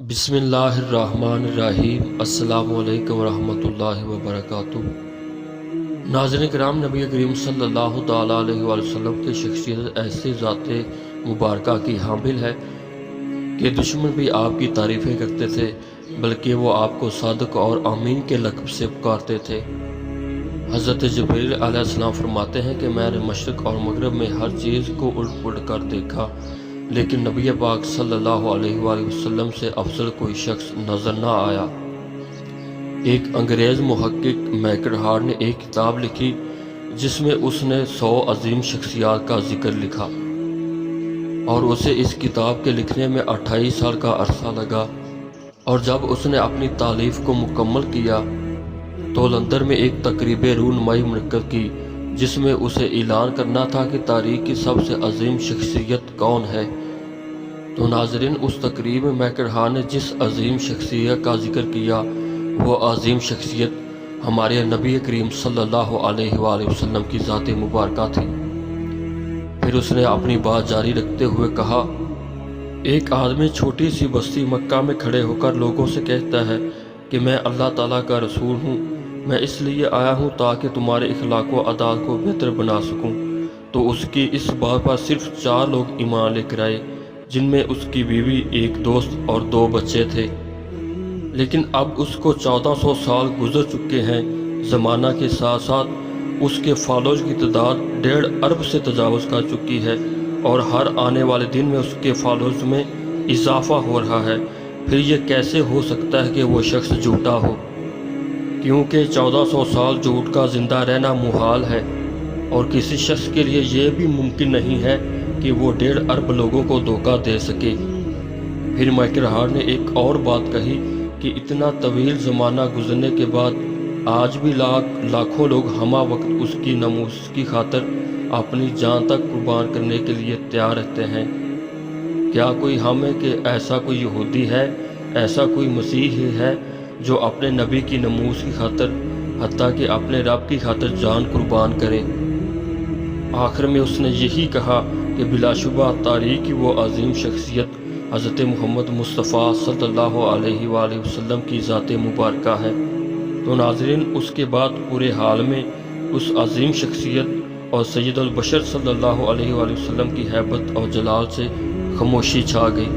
बिस्मिल्लाहिर्रहमानिर्रहीम। अस्सलामु अलैकुम वरहमतुल्लाहि वबरकातुह। नाज़रीन किराम, नबी करीम सल्लल्लाहु तआला अलैहि वसल्लम की शख्सियत ऐसी ज़ाते मुबारका की हामिल है कि दुश्मन भी आपकी तारीफ़ें करते थे, बल्कि वो आपको सादिक और अमीन के लक़ब से पुकारते थे। हज़रत जिब्रील अलैहिस्सलाम फरमाते हैं कि मैंने मशरिक़ और मग़रिब में हर चीज़ को उलट पुलट कर देखा, लेकिन नबी पाक सल्लल्लाहु अलैहि वसल्लम से अफजल कोई शख्स नज़र न आया। एक अंग्रेज़ मुहक्किक मिशेल हार्ट ने एक किताब लिखी जिसमें उसने 100 अजीम शख्सियात का जिक्र लिखा, और उसे इस किताब के लिखने में 28 साल का अरसा लगा। और जब उसने अपनी तालीफ़ को मुकम्मल किया तो लंदन में एक तकरीब रूनमाई मुनक्कद की, जिसमें उसे ऐलान करना था कि तारीख़ की सबसे अजीम शख्सियत कौन है। तो नाज़रीन, उस तकरीब में मिशेल हार्ट ने जिस अजीम शख्सियत का जिक्र किया, वो अजीम शख्सियत हमारे नबी करीम सल्लल्लाहु अलैहि वसल्लम की ज़ात मुबारका थी। फिर उसने अपनी बात जारी रखते हुए कहा, एक आदमी छोटी सी बस्ती मक्का में खड़े होकर लोगों से कहता है कि मैं अल्लाह ताला का रसूल हूँ, मैं इसलिए आया हूँ ताकि तुम्हारे इखलाक व अदात को बेहतर बना सकूँ। तो उसकी इस बात पर सिर्फ 4 लोग ईमान लेकर आए, जिनमें उसकी बीवी, एक दोस्त और 2 बच्चे थे। लेकिन अब उसको 1400 साल गुजर चुके हैं। ज़माना के साथ साथ उसके फॉलोअर्स की तादाद 1.5 अरब से तजावज़ कर चुकी है, और हर आने वाले दिन में उसके फॉलोअर्स में इजाफा हो रहा है। फिर ये कैसे हो सकता है कि वो शख्स झूठा हो, क्योंकि 1400 साल झूठ का ज़िंदा रहना मुहाल है, और किसी शख्स के लिए ये भी मुमकिन नहीं है कि वो 1.5 अरब लोगों को धोखा दे सके। फिर मिशेल हार्ट ने एक और बात कही कि इतना तवील ज़माना गुजरने के बाद आज भी लाखों लोग हमा वक्त उसकी नमूस की खातर अपनी जान तक कुर्बान करने के लिए तैयार रहते हैं। क्या कोई हम है कि ऐसा कोई यहूदी है, ऐसा कोई मसीह है जो अपने नबी की नमूस की खातर, हत्ता कि अपने रब की खातर जान कुर्बान करे। आखिर में उसने यही कहा कि बिलाशुबा तारीख़ की वो अजीम शख्सियत हज़रत मोहम्मद मुस्तफ़ा सल्लल्लाहु अलैहि वसल्लम की ज़ात मुबारका है। तो नाज़रीन, उसके बाद पूरे हाल में उस अजीम शख्सियत और सैयदुल बशर सल्लल्लाहु अलैहि वसल्लम की हैबत और जलाल से खामोशी छा गई।